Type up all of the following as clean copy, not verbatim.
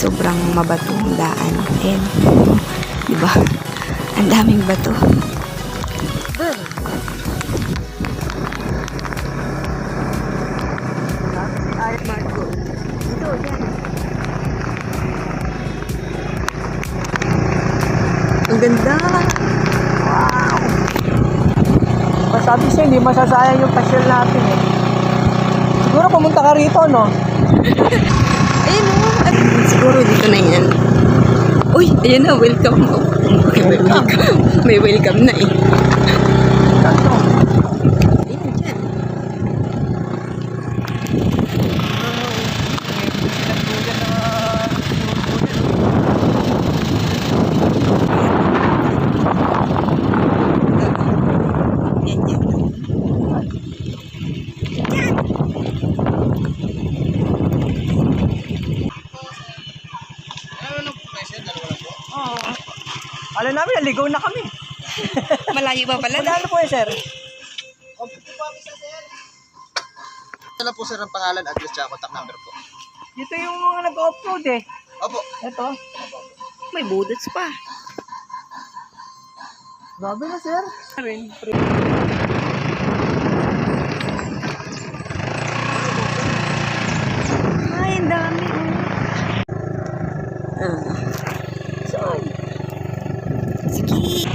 Sobrang mabatong daan. Ayan. Diba? Ang daming bato. Marco. Ito, yan. Ang ganda. Wow. Masabi siya, hindi masasayang yung pasyal natin eh. Siguro pumunta ka rito, no? Ayun o. Siguro dito na yan. Uy, ayan na. Welcome. Oh. May welcome. May welcome na eh. Kanto. Ayun dyan. Yan, yan. Alam namin, naligaw na kami. Malayo ba pala? Magkano po sir? Ito lang po sir ang pangalan, address, tsaka contact number po. Dito yung mga nag-upload eh. Opo. Ito. May budots pa. Grabe na sir. Rin. Ay, ang dami. Saan? Sige.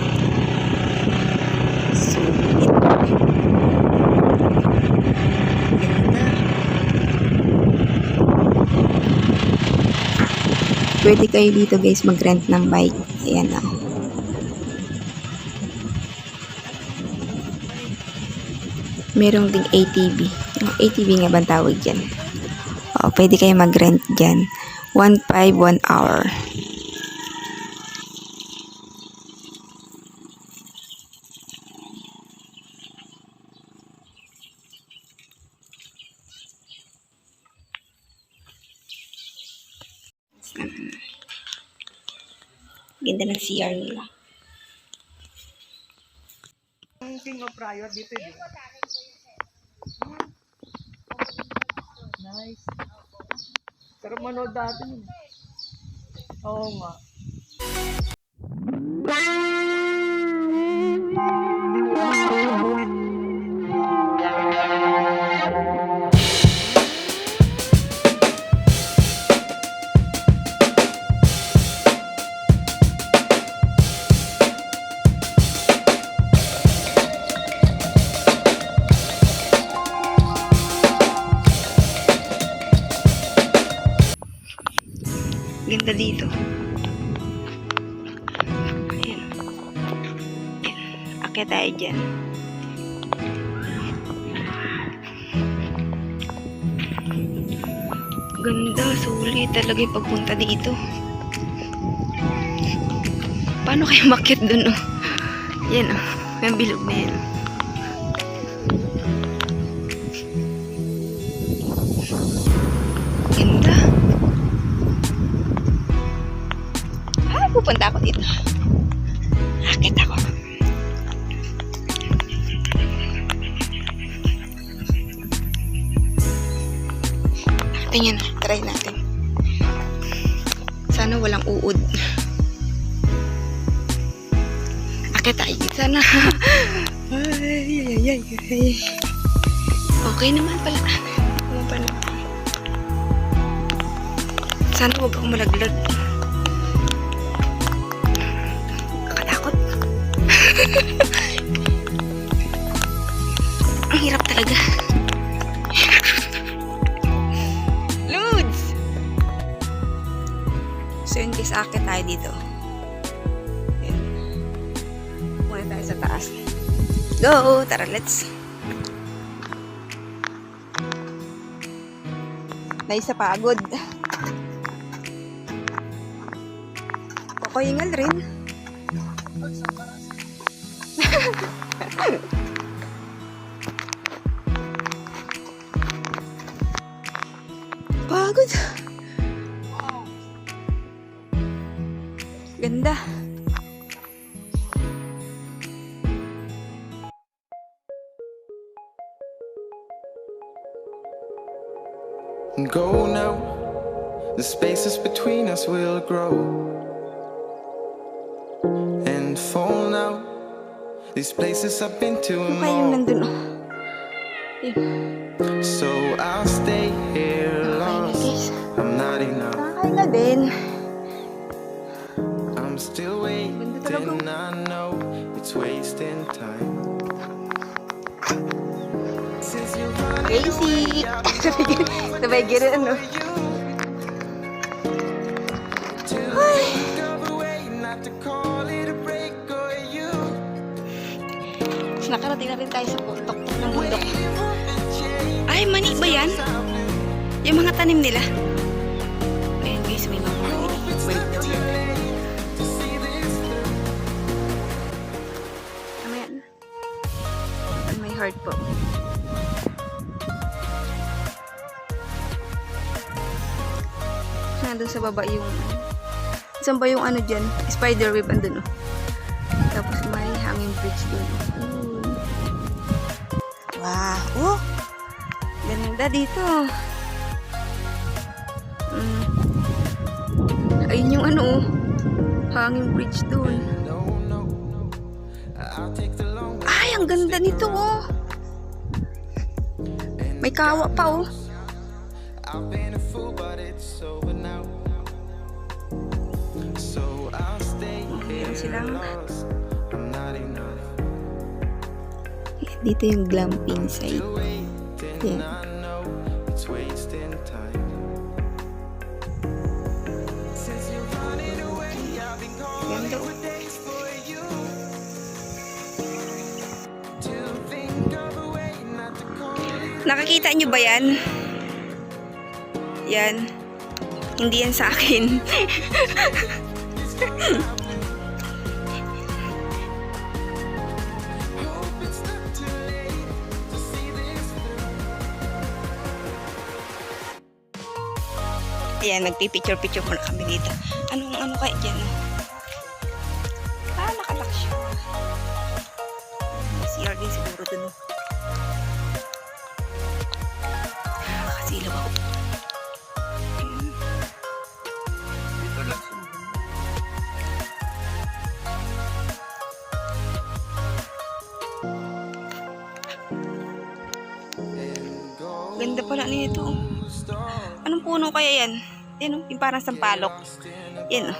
Sulit. Ganda. Pwede kayo dito guys mag-rent ng bike. Ayan o. Merong ding ATV. Yung ATV nga bang tawag dyan? O, pwede kayo mag-rent dyan. 1.5 1 hour. Ganda ng CR nila. Ang King of Riot dito eh. Nice. Pero manood dati yun. Oo nga. Ganda dito. Ayan. Ayan. Akyat tayo dyan. Ganda, sulit talaga yung pagpunta dito. Paano kayo makyat dun, oh? Yan, oh. Yung bilog na yan. Ganda. Ah, pupunta ako dito. Akit ako. Tingnan, try natin. Sana walang uod. Akit tayo. Sana. Ay, ay, ay, ay. Okay naman pala. Naman pala. Sana huwag ako malaglag. Kakatakot. Ang hirap talaga. Loads! So yun guys, akit tayo dito. Ayan. Muna tayo sa taas. Go! Tara, let's! Nice sa pagod. Papahingal rin. Pagod. Ganda. Go now, the spaces between us will grow and fall now. These places I've been to and Ano kaya yung more. nandun, oh? Yun. So I'll stay here Okay na, lost. guys. I'm not enough. Nakakain na din. I'm still waiting. I know it's wasting time. Since you're running Casey! Sabay gano'n, ano? to think of a way not to call it a break or you. Nakarating na rin tayo sa tuktok ng bundok. Ay, mani ba yan? Yung mga tanim nila. Ayan guys, may mga wait daw yan. Tama yan. And may heart po. Nandun sa baba yung saan ba yung ano dyan? Spider web andun, oh. Tapos may hanging bridge dun. Wow! Oh! Ganda dito. Ayun yung ano, oh. Hanging bridge dun. Ay, ang ganda nito, oh. May kawa pa, oh. I've been a fool, but it's over now. So I'll stay here silang- lost. I'm not enough. Dito yung glamping site. Still waiting, Yeah. I know it's wasting time. Since you're running away, I've been calling Ganda, oh. for days for you. To think of a way not to call it. Nakakita nyo ba yan? Yan. Hindi yan sa akin. Hope it's not too late to see this through. Ayan, nagpipicture-picture muna kami dito. Ano kaya dyan? Ah, nakalock siya. CR din siguro dun. Nakasilaw ako. Ganda pala nito. Anong puno kaya yan? Yan, oh, yung parang sampalok. Yan, oh.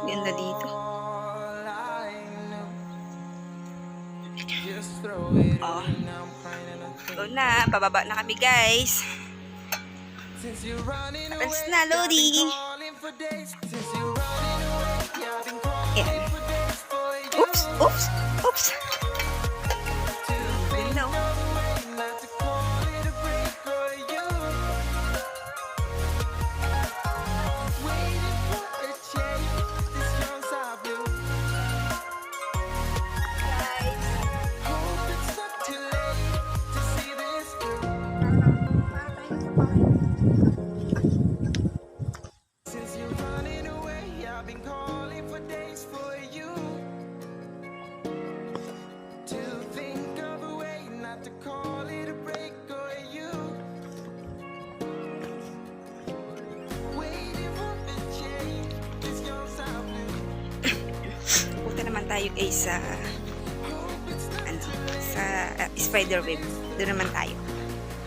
Ganda dito. Oh. Go na, pababa na kami, guys. Tapos na, Lodi. Yan. Oops, oops, oops. Ganda, oh. Tayo ay sa spider web. Doon naman tayo.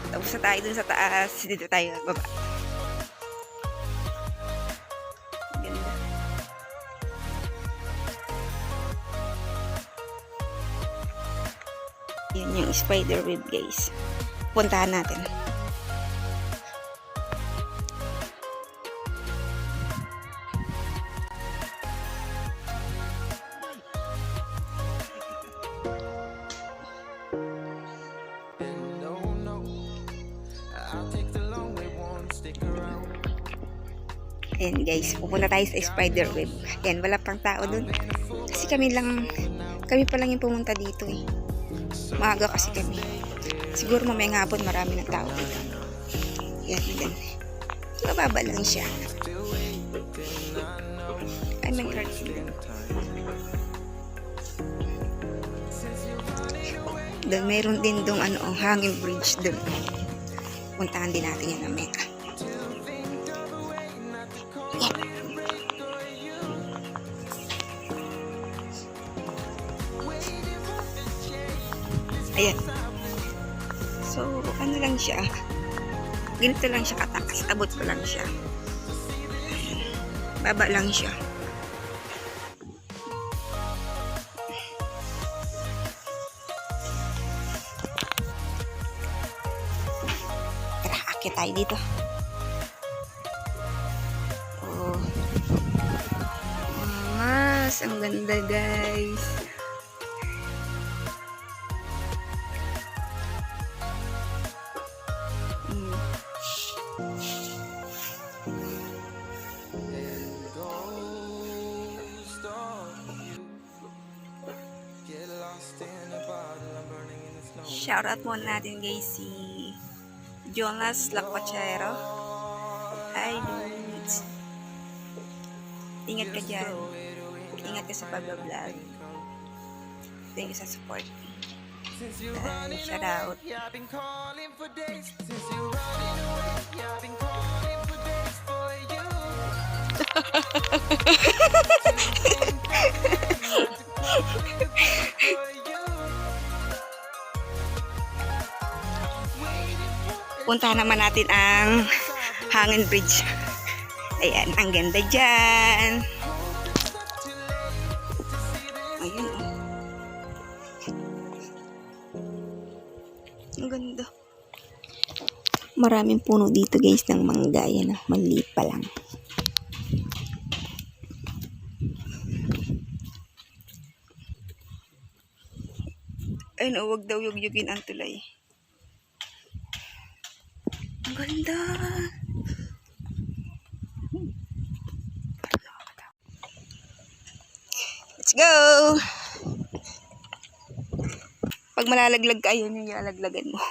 Tapos na tayo dun sa taas, dito tayo baba. Ganda. Yan yung spider web, guys. Puntahan natin. Ayan guys, pupunta tayo sa spider web. Ayan, wala pang tao dun. Kasi kami pa lang yung pumunta dito eh. Maaga kasi kami. Siguro mamayang hapon marami ng tao dito. Ayan, ayan. Mababa lang siya. Ay, may heart. Doon, mayroon din dong hanging bridge doon. Puntahan din natin yan mamaya. Ayan. So, ano lang siya. Ganito lang siya katakas. Abot ko lang siya. Ayan. Baba lang siya. Tara, akit tayo dito. Oh. Mas, ang ganda guys. Ghost of you. Get lost in a bottle, I'm burning in the snow. Shoutout muna natin guys si Jonas Lacpachero. Hi dudes. Ingat ka dyan. Ingat ka sa pag-vlog. Thank you sa support. Since you're running Shout out. away, I've been calling for days. Since you're running away, I've been calling for days for you. Punta naman natin ang Hanging Bridge. Ayan, ang ganda dyan. Ayun, oh. Ang ganda. Maraming puno dito guys ng mangga. Ayan, oh. Maliit pa lang. Ayun, oh, wag daw yugyugin ang tulay. Ang ganda. Let's go! Pag malalaglag ka, yun yung ilalaglagan mo.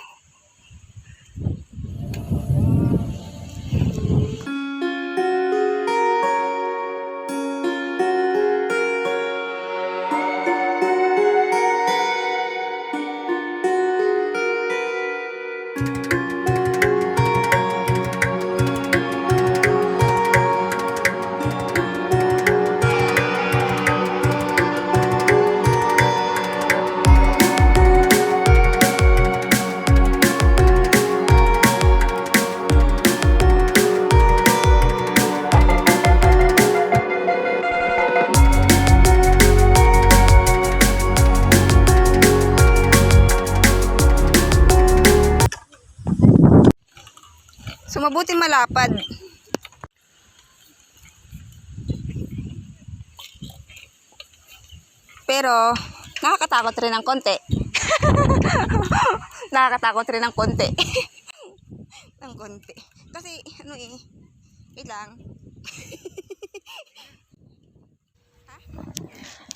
So, mabuti malapad. Pero, nakakatakot rin ng konti. Nakakatakot rin ng konti. Ng konti. Kasi, wait lang.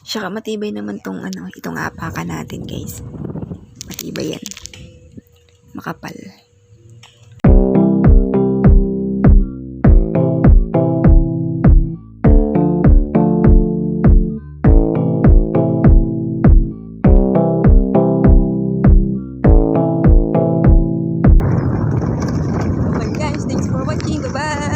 Saka matibay naman tong itong apakan natin guys. Matibay yan. Makapal. Guys, thanks for watching. Bye-bye.